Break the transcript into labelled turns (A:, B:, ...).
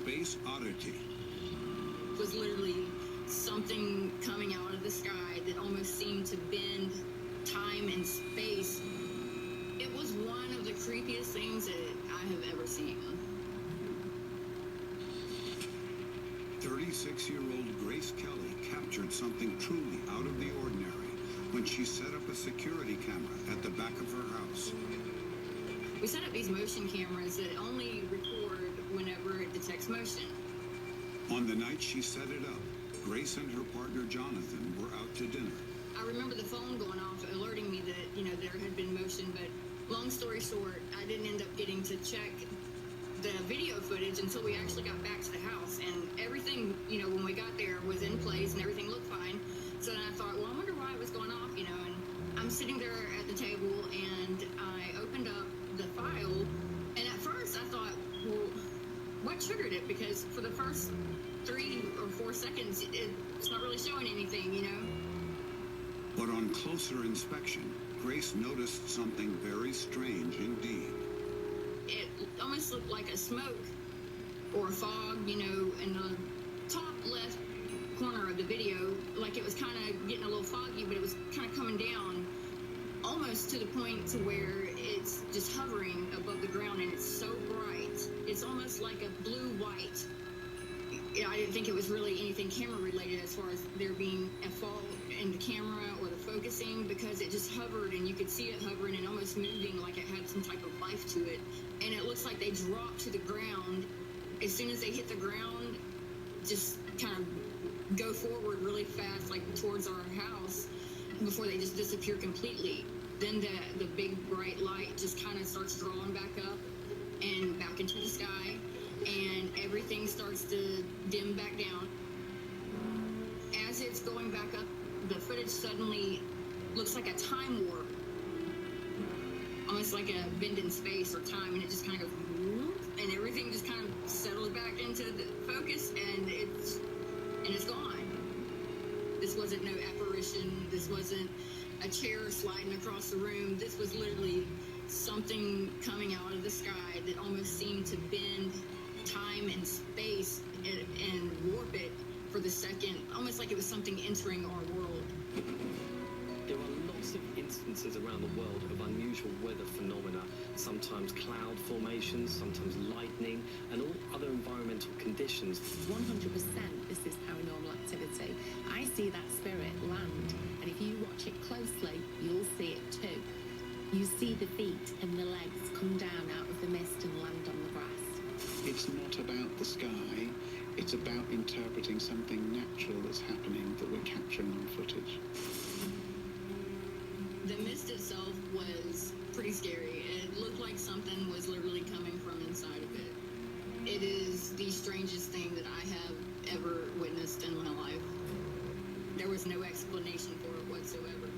A: space oddity.
B: It was literally something coming out of the sky that almost seemed to bend time and space. It was one of the creepiest things that I have ever seen.
A: 36-year-old Grace Kellie captured something truly out of the ordinary when she set up a security camera at the back of her house.
B: We set up these motion cameras that only record whenever it detects motion.
A: On the night she set it up, Grace and her partner Jonathan were out to dinner.
B: I remember the phone going off alerting me that, there had been motion, but long story short, I didn't end up getting to check the video footage until we actually got back to the house, and everything, when we got there was in place and everything looked fine. So then I thought, well, I wonder why it was going off, and I'm sitting there at the table and I opened up the file, and at first I thought, well, what triggered it? Because for the first 3 or 4 seconds, it's not really showing anything,
A: But on closer inspection, Grace noticed something very strange indeed.
B: It almost looked like a smoke or a fog, in the top left corner of the video, like it was kind of getting a little foggy, but it was kind of coming down almost to the point to where it's just hovering above the ground, and it's so bright. It's almost like a blue-white. I didn't think it was really anything camera related as far as there being a fault in the camera or the focusing, because it just hovered and you could see it hovering and almost moving like it had some type of life to it. And it looks like they dropped to the ground. As soon as they hit the ground, just kind of go forward really fast, like towards our house, before they just disappear completely. Then the big bright light just kind of starts drawing back up and back into the sky, and everything starts to dim back down. As it's going back up, the footage suddenly looks like a time warp, almost like a bend in space or time, and it just kind of goes whoop, and everything just kind of settles back into the focus, and it's gone. This wasn't no apparition. This wasn't a chair sliding across the room. This was literally something coming out of the sky that almost seemed to bend time and space and warp it for the second, almost like it was something entering our world.
C: There are lots of instances around the world of unusual weather phenomena, sometimes cloud formations, sometimes lightning, and all other environmental conditions.
D: 100% this is paranormal activity. I see that spirit land, and if you watch it closely, you'll see it too. You see the feet and the legs come down out of the mist and land on the grass.
E: It's not about the sky, it's about interpreting something natural that's happening that we're capturing on footage.
B: The mist itself was pretty scary. It looked like something was literally coming from inside of it. It is the strangest thing that I have ever witnessed in my life. There was no explanation for it whatsoever.